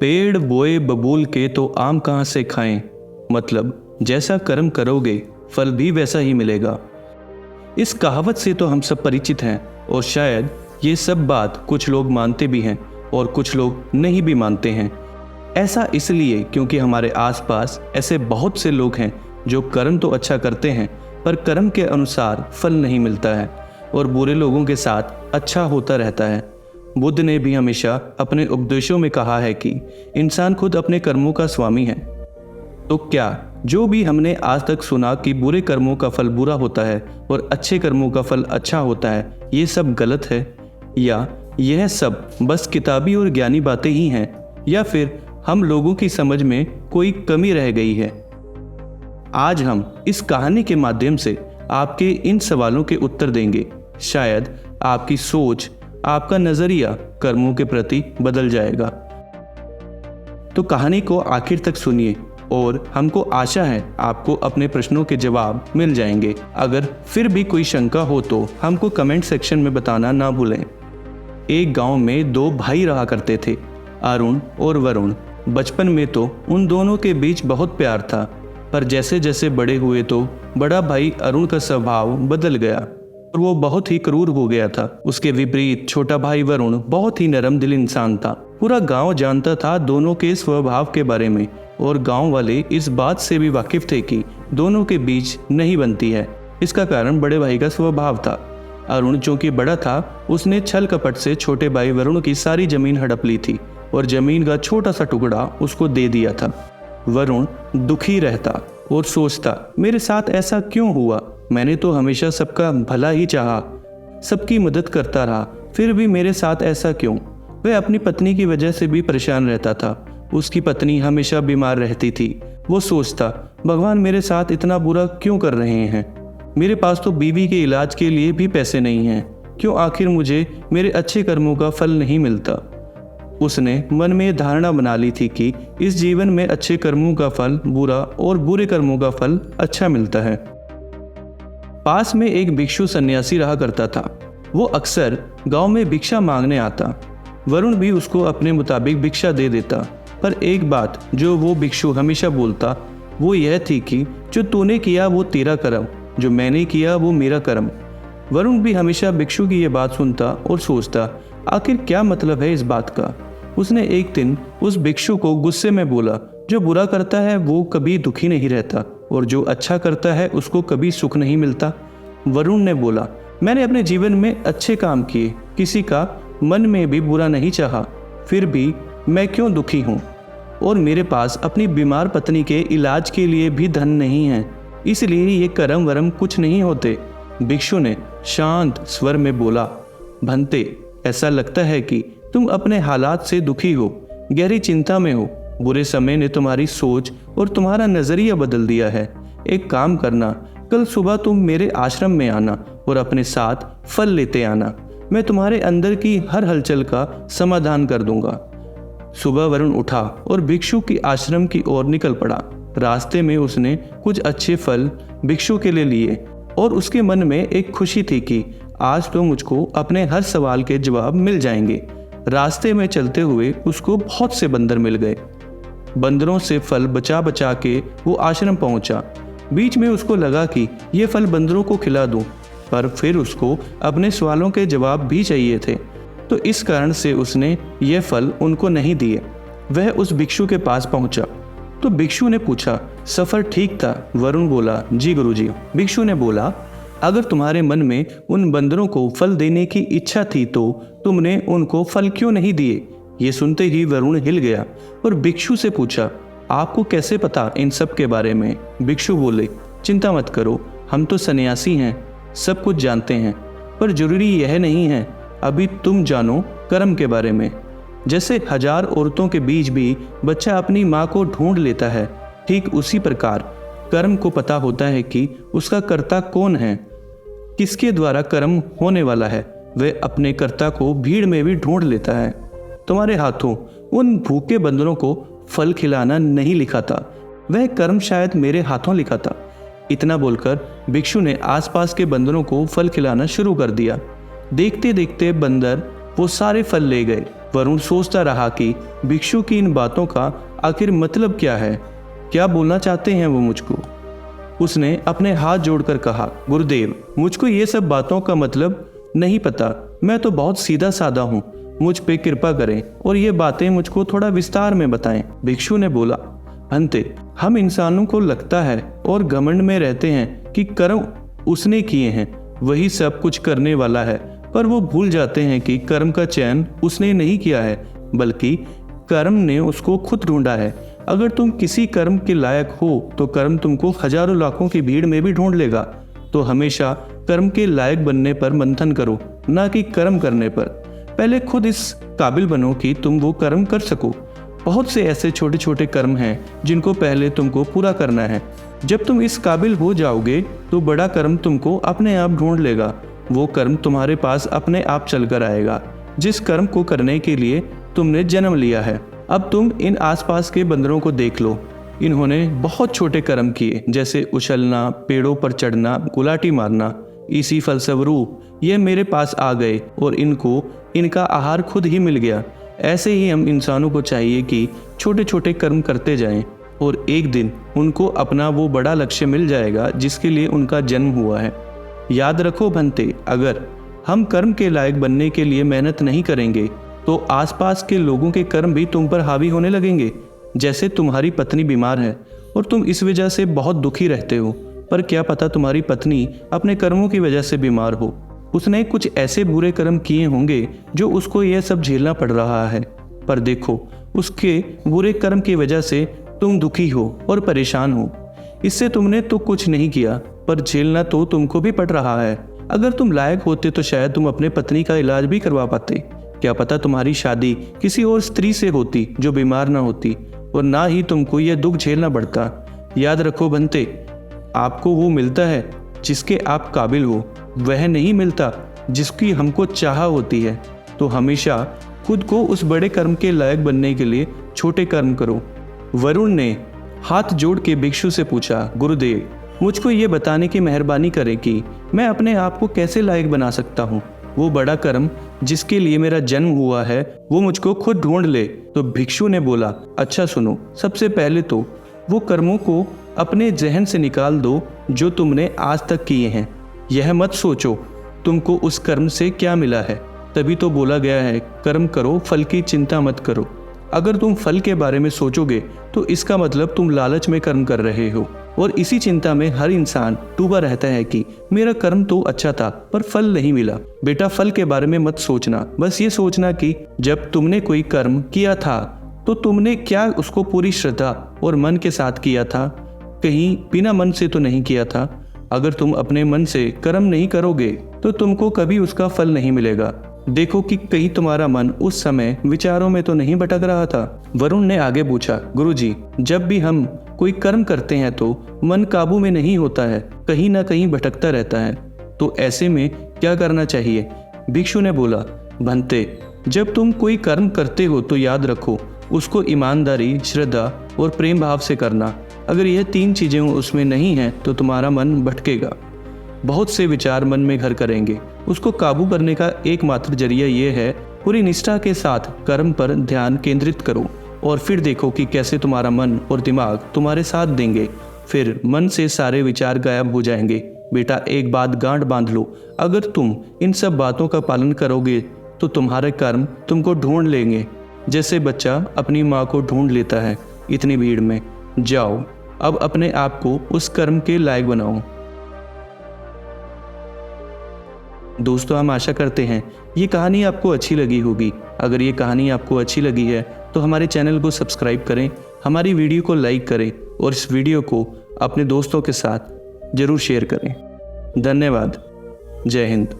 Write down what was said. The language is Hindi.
पेड़ बोए बबूल के तो आम कहाँ से खाएं। मतलब जैसा कर्म करोगे फल भी वैसा ही मिलेगा। इस कहावत से तो हम सब परिचित हैं और शायद ये सब बात कुछ लोग मानते भी हैं और कुछ लोग नहीं भी मानते हैं। ऐसा इसलिए क्योंकि हमारे आसपास ऐसे बहुत से लोग हैं जो कर्म तो अच्छा करते हैं पर कर्म के अनुसार फल नहीं मिलता है और बुरे लोगों के साथ अच्छा होता रहता है। बुद्ध ने भी हमेशा अपने उपदेशों में कहा है कि इंसान खुद अपने कर्मों का स्वामी है। तो क्या जो भी हमने आज तक सुना कि बुरे कर्मों का फल बुरा होता है और अच्छे कर्मों का फल अच्छा होता है, ये सब गलत है? या यह सब बस किताबी और ज्ञानी बातें ही हैं? या फिर हम लोगों की समझ में कोई कमी रह गई है? आज हम इस कहानी के माध्यम से आपके इन सवालों के उत्तर देंगे। शायद आपकी सोच, आपका नजरिया कर्मों के प्रति बदल जाएगा। तो कहानी को आखिर तक सुनिए और हमको आशा है आपको अपने प्रश्नों के जवाब मिल जाएंगे। अगर फिर भी कोई शंका हो तो हमको कमेंट सेक्शन में बताना ना भूलें। एक गांव में दो भाई रहा करते थे, अरुण और वरुण। बचपन में तो उन दोनों के बीच बहुत प्यार था, पर जैसे जैसे बड़े हुए तो बड़ा भाई अरुण का स्वभाव बदल गया और वो बहुत ही क्रूर हो गया था। उसके विपरीत छोटा भाई वरुण बहुत ही नरम दिल इंसान था। पूरा गांव जानता था दोनों के स्वभाव के बारे में और गांव वाले इस बात से भी वाकिफ थे कि दोनों के बीच नहीं बनती है। इसका कारण बड़े भाई का स्वभाव था। अरुण जो कि बड़ा था, उसने छल कपट से छोटे भाई वरुण की सारी जमीन हड़प ली थी और जमीन का छोटा सा टुकड़ा उसको दे दिया था। वरुण दुखी रहता और सोचता, मेरे साथ ऐसा क्यों हुआ? मैंने तो हमेशा सबका भला ही चाहा, सबकी मदद करता रहा, फिर भी मेरे साथ ऐसा क्यों? वह अपनी पत्नी की वजह से भी परेशान रहता था। उसकी पत्नी हमेशा बीमार रहती थी। वो सोचता, भगवान मेरे साथ इतना बुरा क्यों कर रहे हैं? मेरे पास तो बीवी के इलाज के लिए भी पैसे नहीं हैं। क्यों आखिर मुझे मेरे अच्छे कर्मों का फल नहीं मिलता? उसने मन में धारणा बना ली थी कि इस जीवन में अच्छे कर्मों का फल बुरा और बुरे कर्मों का फल अच्छा मिलता है। पास में एक भिक्षु सन्यासी रहा करता था। वो अक्सर गांव में भिक्षा मांगने आता। वरुण भी उसको अपने मुताबिक भिक्षा दे देता, पर एक बात जो वो भिक्षु हमेशा बोलता वो यह थी कि जो तूने किया वो तेरा कर्म, जो मैंने किया वो मेरा कर्म। वरुण भी हमेशा भिक्षु की ये बात सुनता और सोचता, आखिर क्या मतलब है इस बात का? उसने एक दिन उस भिक्षु को गुस्से में बोला, जो बुरा करता है वो कभी दुखी नहीं रहता और जो अच्छा करता है उसको कभी सुख नहीं मिलता। वरुण ने बोला, मैंने अपने जीवन में अच्छे काम किए, किसी का मन में भी बुरा नहीं चाहा, फिर भी मैं क्यों दुखी हूँ? और मेरे पास अपनी बीमार पत्नी के इलाज के लिए भी धन नहीं है, इसलिए ये कर्म वरम कुछ नहीं होते। भिक्षु ने शांत स्वर में बोला, भंते, ऐसा लगता है कि तुम अपने हालात से दुखी हो, गहरी चिंता में हो। बुरे समय ने तुम्हारी सोच और तुम्हारा नजरिया बदल दिया है। एक काम करना, कल सुबह तुम मेरे आश्रम में आना और अपने साथ फल लेते आना। मैं तुम्हारे अंदर की हर हलचल का समाधान कर दूंगा। सुबह वरुण उठा और भिक्षु की आश्रम की ओर निकल पड़ा। रास्ते में उसने कुछ अच्छे फल भिक्षु के लिए लिए और उसके मन में एक खुशी थी कि आज तो मुझको अपने हर सवाल के जवाब मिल जाएंगे। रास्ते में चलते हुए उसको बहुत से बंदर मिल गए। बंदरों से फल बचा बचा के वो आश्रम पहुंचा। बीच में उसको लगा कि ये फल बंदरों को खिला दूं, पर फिर उसको अपने सवालों के जवाब भी चाहिए थे, तो इस कारण से उसने ये फल उनको नहीं दिए। वह उस भिक्षु के पास पहुंचा तो भिक्षु ने पूछा, सफर ठीक था? वरुण बोला, जी गुरुजी। भिक्षु ने बोला, अगर तुम्हारे मन में उन बंदरों को फल देने की इच्छा थी तो तुमने उनको फल क्यों नहीं दिए? ये सुनते ही वरुण हिल गया और भिक्षु से पूछा, आपको कैसे पता इन सब के बारे में? भिक्षु बोले, चिंता मत करो, हम तो सन्यासी हैं, सब कुछ जानते हैं, पर जरूरी यह नहीं है। अभी तुम जानो कर्म के बारे में। जैसे 1000 औरतों के बीच भी बच्चा अपनी माँ को ढूंढ लेता है, ठीक उसी प्रकार कर्म को पता होता है कि उसका कर्ता कौन है, किसके द्वारा कर्म होने वाला है। वह अपने कर्ता को भीड़ में भी ढूंढ लेता है। तुम्हारे हाथों उन भूखे बंदरों को फल खिलाना नहीं लिखा था, वह कर्म शायद मेरे हाथों लिखा था। इतना बोलकर भिक्षु ने आसपास के बंदरों को फल खिलाना शुरू कर दिया। देखते देखते बंदर वो सारे फल ले गए। वरुण सोचता रहा कि भिक्षु की इन बातों का आखिर मतलब क्या है, क्या बोलना चाहते हैं वो मुझको। उसने अपने हाथ जोड़कर कहा, गुरुदेव, मुझको ये सब बातों का मतलब नहीं पता, मैं तो बहुत सीधा साधा हूँ, मुझ पे कृपा करें और ये बातें मुझको थोड़ा विस्तार में बताएं। भिक्षु ने बोला, भंते, हम इंसानों को लगता है और घमंड में रहते हैं कि कर्म उसने किए हैं, वही सब कुछ करने वाला है, पर वो भूल जाते हैं कि कर्म का चयन उसने नहीं किया है, बल्कि कर्म ने उसको खुद ढूंढा है। अगर तुम किसी कर्म के लायक हो तो कर्म तुमको हजारों लाखों की भीड़ में भी ढूंढ लेगा। तो हमेशा कर्म के लायक बनने पर मंथन करो, ना कि कर्म करने पर। पहले खुद इस काबिल बनो कि तुम वो कर्म कर सको। बहुत से ऐसे छोटे छोटे कर्म हैं जिनको पहले तुमको पूरा करना है। जब तुम इस काबिल हो जाओगे तो बड़ा कर्म तुमको अपने आप ढूंढ लेगा। वो कर्म तुम्हारे पास अपने आप चलकर आएगा, जिस कर्म को करने के लिए तुमने जन्म लिया है। अब तुम इन आसपास के बंदरों को देख लो, इन्होंने बहुत छोटे कर्म किए, जैसे उछलना, पेड़ों पर चढ़ना, गुलाटी मारना। इसी फलस्वरूप ये मेरे पास आ गए और इनको इनका आहार खुद ही मिल गया। ऐसे ही हम इंसानों को चाहिए कि छोटे छोटे कर्म करते जाएं और एक दिन उनको अपना वो बड़ा लक्ष्य मिल जाएगा जिसके लिए उनका जन्म हुआ है। याद रखो भंते, अगर हम कर्म के लायक बनने के लिए मेहनत नहीं करेंगे तो आसपास के लोगों के कर्म भी तुम पर हावी होने लगेंगे। जैसे तुम्हारी पत्नी बीमार है और तुम इस वजह से बहुत दुखी रहते हो, पर क्या पता तुम्हारी पत्नी अपने कर्मों की वजह से बीमार हो। उसने कुछ ऐसे बुरे कर्म किए होंगे जो उसको यह सब झेलना पड़ रहा है, पर देखो उसके बुरे कर्म की वजह से तुम दुखी हो और परेशान हो। इससे तुमने तो कुछ नहीं किया, पर झेलना तो तुमको भी पड़ रहा है। अगर तुम लायक होते तो शायद तुम अपने पत्नी का इलाज भी करवा पाते। क्या पता तुम्हारी शादी किसी और स्त्री से होती जो बीमार ना होती और ना ही तुमको यह दुख झेलना पड़ता। याद रखो भंते, आपको वो मिलता है जिसके आप काबिल हो, वह नहीं मिलता जिसकी हमको चाह होती है। तो हमेशा खुद को उस बड़े कर्म के लायक बनने के लिए छोटे कर्म करो। वरुण ने हाथ जोड़ के भिक्षु से पूछा, गुरुदेव, मुझको ये बताने की मेहरबानी करें कि मैं अपने आप को कैसे लायक बना सकता हूँ। वो बड़ा कर्म जिसके लिए मेरा जन्म हुआ है वो मुझको खुद ढूंढ ले। तो भिक्षु ने बोला, अच्छा सुनो, सबसे पहले तो वो कर्मों को अपने जहन से निकाल दो जो तुमने आज तक किए हैं। यह मत सोचो तुमको उस कर्म से क्या मिला है, तभी तो बोला गया है कर्म करो, फल की चिंता मत करो। अगर तुम फल के बारे में सोचोगे तो इसका मतलब तुम लालच में कर्म कर रहे हो और इसी चिंता में हर इंसान डूबा रहता है कि मेरा कर्म तो अच्छा था पर फल नहीं मिला। बेटा, फल के बारे में मत सोचना, बस ये सोचना कि जब तुमने कोई कर्म किया था तो तुमने क्या उसको पूरी श्रद्धा और मन के साथ किया था, कहीं बिना मन से तो नहीं किया था। अगर तुम अपने मन से कर्म नहीं करोगे तो तुमको कभी उसका फल नहीं मिलेगा। देखो कि कहीं तुम्हारा मन उस समय विचारों में तो नहीं भटक रहा था। वरुण ने आगे पूछा, गुरुजी, जब भी हम कोई कर्म करते हैं तो मन काबू में नहीं होता है, कहीं ना कहीं भटकता रहता है, तो ऐसे में क्या करना चाहिए? भिक्षु ने बोला, भंते, जब तुम कोई कर्म करते हो तो याद रखो उसको ईमानदारी, श्रद्धा और प्रेम भाव से करना। अगर यह तीन चीजें उसमें नहीं हैं तो तुम्हारा मन भटकेगा। बहुत से विचार मन में घर करेंगे। उसको काबू करने का एकमात्र जरिया यह है पूरी निष्ठा के साथ कर्म पर ध्यान केंद्रित करो और फिर देखो कि कैसे तुम्हारा मन और दिमाग तुम्हारे साथ देंगे। फिर मन से सारे विचार गायब हो जाएंगे। बेटा, एक बात गांठ बांध लो, अगर तुम इन सब बातों का पालन करोगे तो तुम्हारे कर्म तुमको ढूंढ लेंगे, जैसे बच्चा अपनी माँ को ढूंढ लेता है इतनी भीड़ में। जाओ, अब अपने आप को उस कर्म के लायक बनाओ। दोस्तों, हम आशा करते हैं ये कहानी आपको अच्छी लगी होगी। अगर ये कहानी आपको अच्छी लगी है तो हमारे चैनल को सब्सक्राइब करें, हमारी वीडियो को लाइक करें और इस वीडियो को अपने दोस्तों के साथ ज़रूर शेयर करें। धन्यवाद। जय हिंद।